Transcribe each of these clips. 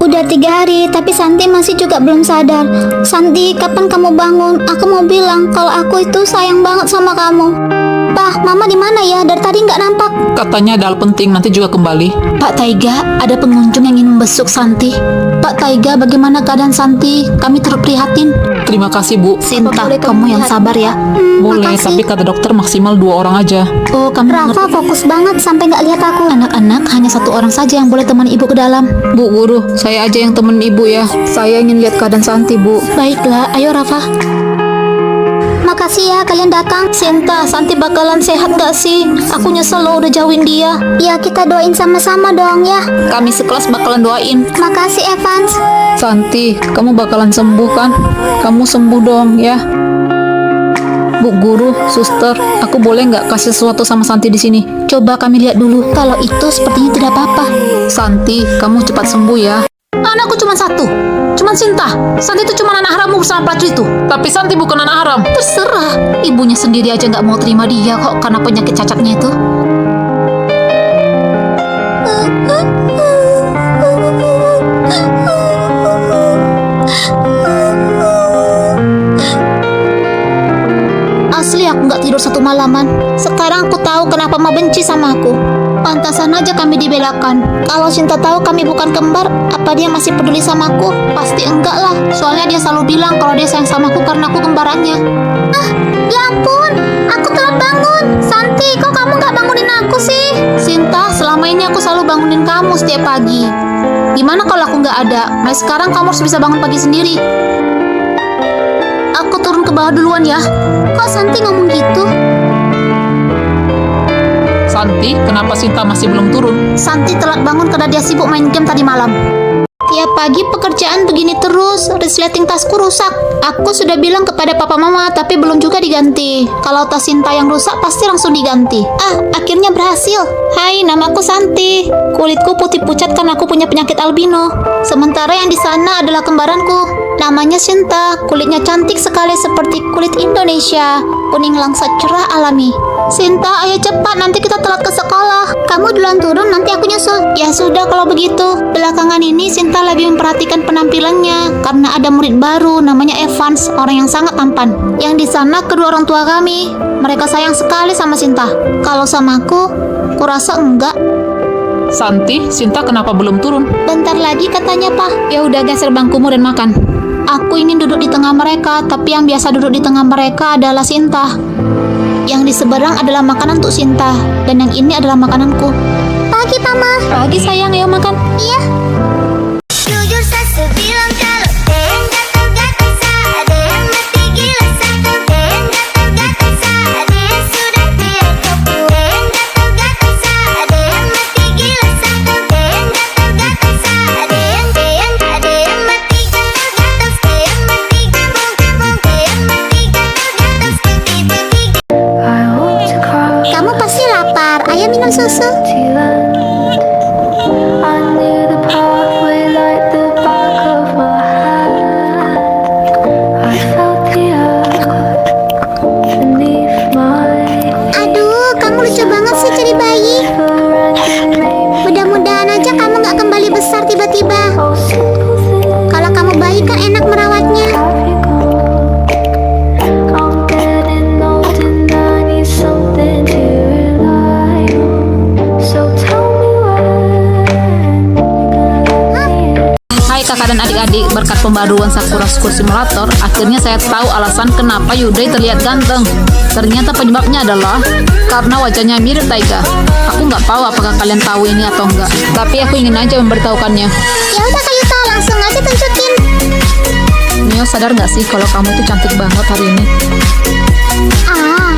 Udah 3 hari, tapi Santi masih juga belum sadar. Santi, kapan kamu bangun? Aku mau bilang kalau aku itu sayang banget sama kamu. Pak, Mama di mana ya? Dari tadi nggak nampak. Katanya ada hal penting, nanti juga kembali. Pak Taiga, ada pengunjung yang ingin membesuk Santi. Pak Taiga, bagaimana keadaan Santi? Kami turut prihatin. Terima kasih, Bu. Sinta, kamu yang sabar ya. Boleh, tapi kata dokter maksimal 2 orang aja. Oh, kamu Rafa fokus banget sampai nggak lihat aku. Anak-anak, hanya 1 orang saja yang boleh teman ibu ke dalam. Bu guru, saya aja yang temen ibu ya. Saya ingin lihat keadaan Santi, Bu. Baiklah, ayo Rafa. Makasih ya kalian datang. Sinta, Santi bakalan sehat gak sih? Aku nyesel lo udah jauhin dia. Ya, kita doain sama-sama dong ya. Kami sekelas bakalan doain. Makasih Evans. Santi, kamu bakalan sembuh kan? Kamu sembuh dong ya. Bu guru, suster, aku boleh nggak kasih sesuatu sama Santi di sini? Coba kami lihat dulu. Kalau itu sepertinya tidak apa-apa. Santi, kamu cepat sembuh ya. Anakku cuma 1. Cuman Sinta. Santi itu cuma anak harammu bersama pelacur itu. Tapi Santi bukan anak haram. Terserah. Ibunya sendiri aja nggak mau terima dia kok karena penyakit cacatnya itu. Asli aku nggak tidur 1 malaman. Sekarang aku tahu kenapa Ma benci sama aku. Pantasan aja kami dibelakan. Kalau Sinta tahu kami bukan kembar, apa dia masih peduli sama aku? Pasti enggak lah. Soalnya dia selalu bilang kalau dia sayang sama aku karena aku kembarannya. Ah, ya ampun. Aku telat bangun. Santi, kok kamu nggak bangunin aku sih? Sinta, selama ini aku selalu bangunin kamu setiap pagi. Gimana kalau aku nggak ada? Mulai sekarang kamu harus bisa bangun pagi sendiri. Aku turun ke bawah duluan ya. Kok Santi ngomong gitu? Santi, kenapa Sinta masih belum turun? Santi telat bangun karena dia sibuk main game tadi malam. Tiap pagi pekerjaan begini terus, resleting tasku rusak. Aku sudah bilang kepada papa mama, tapi belum juga diganti. Kalau tas Sinta yang rusak, pasti langsung diganti. Ah, akhirnya berhasil. Hai, namaku Santi. Kulitku putih pucat karena aku punya penyakit albino. Sementara yang di sana adalah kembaranku. Namanya Sinta, kulitnya cantik sekali seperti kulit Indonesia. Kuning langsat cerah alami. Sinta, ayo cepat, nanti kita telat ke sekolah. Kamu duluan turun, nanti aku nyusul. Ya sudah kalau begitu. Belakangan ini Sinta lagi memperhatikan penampilannya karena ada murid baru namanya Evans, orang yang sangat tampan. Yang di sana kedua orang tua kami. Mereka sayang sekali sama Sinta. Kalau sama aku rasa enggak. Santi, Sinta kenapa belum turun? Bentar lagi katanya, Pak. Ya udah, geser bangkumu dan makan. Aku ingin duduk di tengah mereka, tapi yang biasa duduk di tengah mereka adalah Sinta. Yang di seberang adalah makanan untuk Sinta, dan yang ini adalah makananku. Pagi, Mama. Pagi, sayang. Ayo makan. Iya. Jujur saya sebilang kalau yang gatal-gatal ada yang mati gila satu yang gatal-gatal ada yang sudah tidak cukup yang gatal-gatal ada yang mati gila satu yang gatal-gatal ada yang mati gatal-gatal yang mati gatal-gatal yang mati gatal-gatal seperti begitu. Kamu pasti lapar. Ayo minum susu. Aduh, kamu lucu banget sih jadi bayi. Mudah-mudahan aja kamu nggak kembali besar tiba-tiba. Kalau kamu bayi kan enak merawatnya. Hai kakak dan adik-adik, berkat pembaruan Sakura School Simulator, akhirnya saya tahu alasan kenapa Yudai terlihat ganteng. Ternyata penyebabnya adalah karena wajahnya mirip Taiga. Aku nggak tahu apakah kalian tahu ini atau enggak, tapi aku ingin aja memberitahukannya. Ya udah Kayuta, langsung aja tunjukin. Mio, sadar nggak sih kalau kamu tuh cantik banget hari ini? Ah,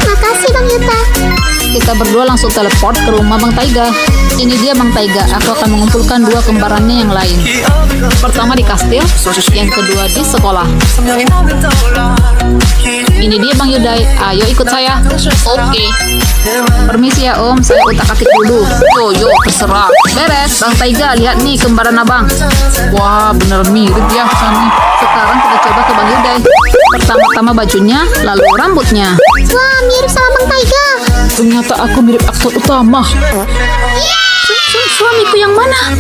makasih Bang Yuta. Kita berdua langsung teleport ke rumah Bang Taiga. Ini dia Bang Taiga, aku akan mengumpulkan 2 kembarannya yang lain. Pertama di kastil, yang kedua di sekolah. Ini dia Bang Yudai, ayo ikut saya. Oke. Permisi ya Om, saya utak-atik dulu. Yo, terserah. Beres, Bang Taiga, lihat nih kembaran abang. Wah, bener mirip ya Sani. Sekarang kita coba ke Bang Yudai. Pertama-tama bajunya, lalu rambutnya. Wah, mirip sama Bang Taiga. Ternyata aku mirip aktor utama. Suamiku yang mana?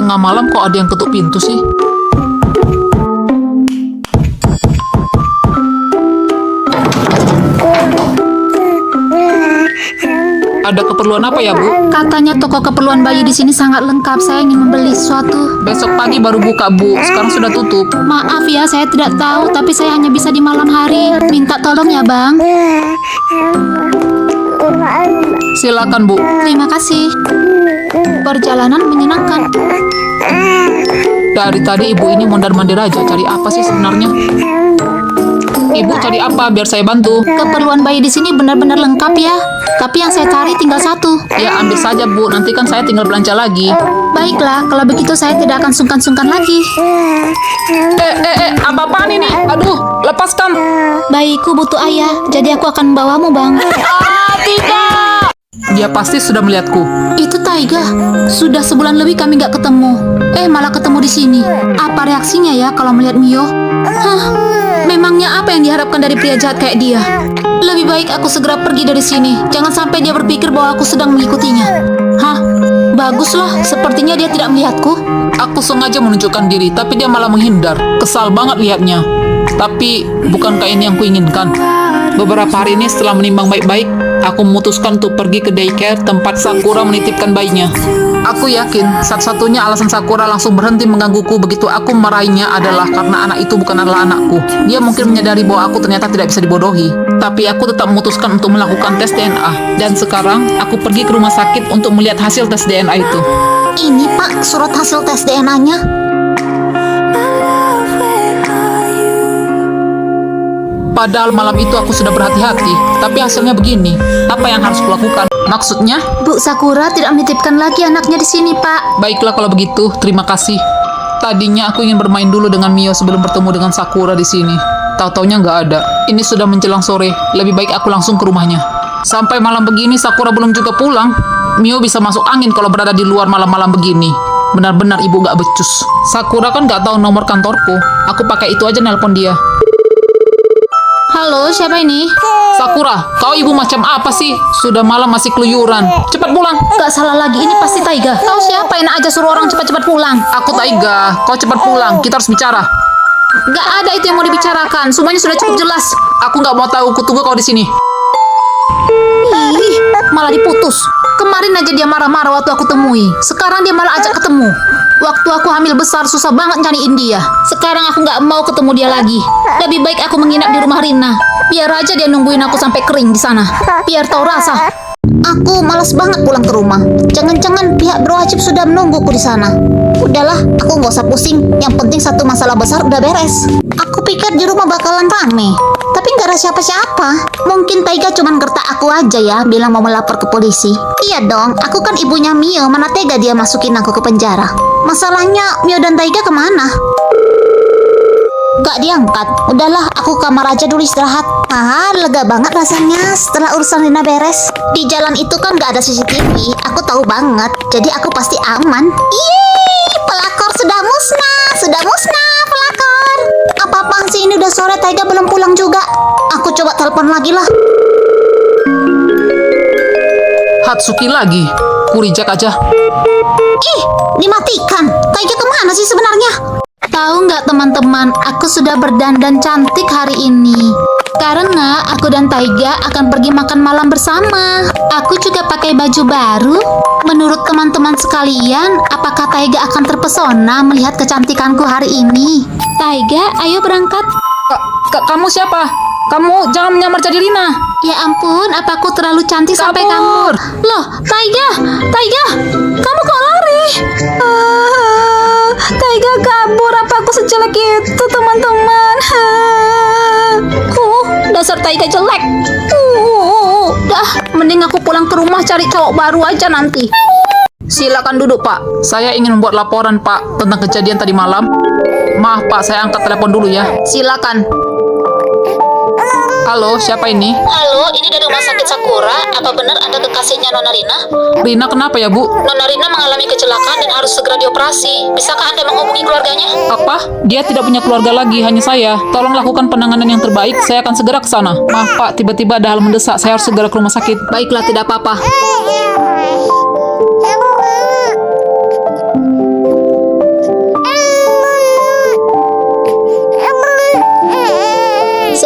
Tengah malam kok ada yang ketuk pintu sih? Ada keperluan apa ya, Bu? Katanya toko keperluan bayi di sini sangat lengkap. Saya ingin membeli sesuatu. Besok pagi baru buka, Bu. Sekarang sudah tutup. Maaf ya, saya tidak tahu, tapi saya hanya bisa di malam hari. Minta tolong ya, Bang. Silakan, Bu. Terima kasih. Perjalanan menyenangkan. Dari tadi ibu ini mondar-mandir aja. Cari apa sih sebenarnya? Ibu cari apa biar saya bantu? Keperluan bayi di sini benar-benar lengkap ya. Tapi yang saya cari tinggal satu. Ya ambil saja, Bu. Nanti kan saya tinggal belanja lagi. Baiklah, kalau begitu saya tidak akan sungkan-sungkan lagi. Apa-apaan ini? Aduh, lepaskan. Bayiku butuh ayah, jadi aku akan membawamu, Bang. Tidak. Dia pasti sudah melihatku. Itu Taiga. Sudah sebulan lebih kami nggak ketemu. Malah ketemu di sini. Apa reaksinya ya kalau melihat Mio? Hah, memangnya apa yang diharapkan dari pria jahat kayak dia? Lebih baik aku segera pergi dari sini. Jangan sampai dia berpikir bahwa aku sedang mengikutinya. Hah, baguslah. Sepertinya dia tidak melihatku. Aku sengaja menunjukkan diri, tapi dia malah menghindar. Kesal banget lihatnya. Tapi bukankah ini yang kuinginkan? Beberapa hari ini setelah menimbang baik-baik, aku memutuskan untuk pergi ke daycare tempat Sakura menitipkan bayinya. Aku yakin satu-satunya alasan Sakura langsung berhenti menggangguku begitu aku marahinya adalah karena anak itu bukan adalah anakku. Dia mungkin menyadari bahwa aku ternyata tidak bisa dibodohi. Tapi aku tetap memutuskan untuk melakukan tes DNA. Dan sekarang aku pergi ke rumah sakit untuk melihat hasil tes DNA itu. Ini Pak, surat hasil tes DNA-nya. Padahal malam itu aku sudah berhati-hati, tapi hasilnya begini. Apa yang harus kulakukan? Maksudnya? Bu Sakura tidak menitipkan lagi anaknya di sini, Pak. Baiklah kalau begitu, terima kasih. Tadinya aku ingin bermain dulu dengan Mio sebelum bertemu dengan Sakura di sini. Tahu-taunya nggak ada. Ini sudah menjelang sore, lebih baik aku langsung ke rumahnya. Sampai malam begini Sakura belum juga pulang. Mio bisa masuk angin kalau berada di luar malam-malam begini. Benar-benar ibu nggak becus. Sakura kan nggak tahu nomor kantorku. Aku pakai itu aja nelpon dia. Halo, siapa ini? Sakura, kau ibu macam apa sih? Sudah malam masih keluyuran. Cepat pulang. Nggak salah lagi, ini pasti Taiga. Kau siapa yang aja suruh orang cepat-cepat pulang? Aku Taiga. Kau cepat pulang. Kita harus bicara. Nggak ada itu yang mau dibicarakan. Semuanya sudah cukup jelas. Aku nggak mau tahu. Kutunggu kau di sini. Ih, malah diputus. Kemarin aja dia marah-marah waktu aku temui. Sekarang dia malah ajak ketemu. Waktu aku hamil besar susah banget nyariin dia. Sekarang aku nggak mau ketemu dia lagi. Lebih baik aku menginap di rumah Rina. Biar aja dia nungguin aku sampai kering di sana. Biar tahu rasa. Aku malas banget pulang ke rumah. Jangan-jangan pihak berwajib sudah menungguku di sana. Udahlah, aku nggak usah pusing. Yang penting satu masalah besar udah beres. Aku pikir di rumah bakalan rame. Tapi nggak ada siapa-siapa. Mungkin Taiga cuman gertak aku aja ya, bilang mau melapor ke polisi. Iya dong, aku kan ibunya Mio. Mana tega dia masukin aku ke penjara. Masalahnya Mio dan Taiga kemana? Gak diangkat. Udahlah, aku kamar aja dulu istirahat. Lega banget rasanya setelah urusan Rina beres. Di jalan itu kan gak ada CCTV. Aku tahu banget. Jadi aku pasti aman. Yeay, pelakor sudah musnah. Sudah musnah, pelakor. Apa-apaan sih ini udah sore, Taiga belum pulang juga. Aku coba telepon lagi lah. Hatsuki lagi. Kurijak aja. Ih, dimatikan. Taiga kemana sih sebenarnya? Tahu nggak teman-teman, aku sudah berdandan cantik hari ini. Karena aku dan Taiga akan pergi makan malam bersama. Aku juga pakai baju baru. Menurut teman-teman sekalian, apakah Taiga akan terpesona melihat kecantikanku hari ini? Taiga, ayo berangkat. Kamu siapa? Kamu jangan menyamar jadi Rina. Ya ampun, apa aku terlalu cantik sampai kamu? Kabur. Loh, Taiga, kamu kok lari? Taiga kabur, apa aku sejelek itu teman-teman? Dasar Taiga jelek. Dah, mending aku pulang ke rumah cari cowok baru aja nanti. Silakan duduk, Pak. Saya ingin membuat laporan, Pak, tentang kejadian tadi malam. Maaf, Pak, saya angkat telepon dulu ya. Silakan. Halo, siapa ini? Halo, ini dari rumah sakit Sakura. Apa benar Anda kekasihnya Nona Rina? Rina kenapa ya, Bu? Nona Rina mengalami kecelakaan dan harus segera dioperasi. Bisakah Anda menghubungi keluarganya? Apa? Dia tidak punya keluarga lagi, hanya saya. Tolong lakukan penanganan yang terbaik, saya akan segera ke sana. Maaf, Pak, tiba-tiba ada hal mendesak, saya harus segera ke rumah sakit. Baiklah, tidak apa-apa.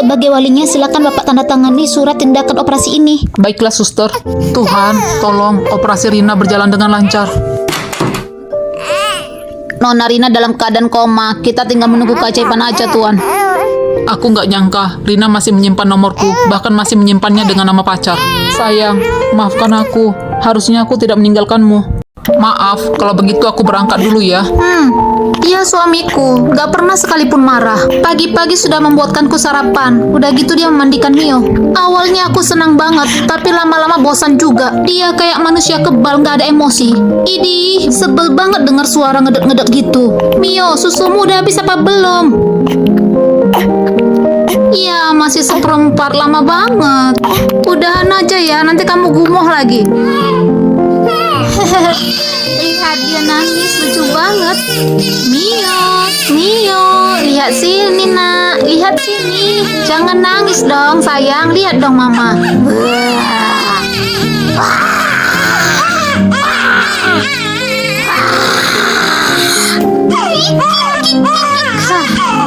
Sebagai walinya, silakan Bapak tanda tangani surat tindakan operasi ini. Baiklah, suster. Tuhan, tolong operasi Rina berjalan dengan lancar. Nona Rina dalam keadaan koma. Kita tinggal menunggu keajaiban aja, Tuan. Aku nggak nyangka Rina masih menyimpan nomorku, bahkan masih menyimpannya dengan nama pacar. Sayang, maafkan aku. Harusnya aku tidak meninggalkanmu. Maaf, kalau begitu aku berangkat dulu ya. Dia suamiku, gak pernah sekalipun marah. Pagi-pagi sudah membuatkanku sarapan. Udah gitu dia memandikan Mio. Awalnya aku senang banget, tapi lama-lama bosan juga. Dia kayak manusia kebal, gak ada emosi. Idih, sebel banget dengar suara ngedek-ngedek gitu. Mio, susumu udah habis apa belum? Iya, masih seperempat, lama banget. Udahan aja ya, nanti kamu gumoh lagi. Lihat dia nangis, lucu banget. Mio, lihat sini nak, lihat sini. Jangan nangis dong sayang, lihat dong mama.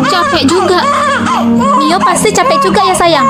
Capek juga. Mio pasti capek juga ya sayang.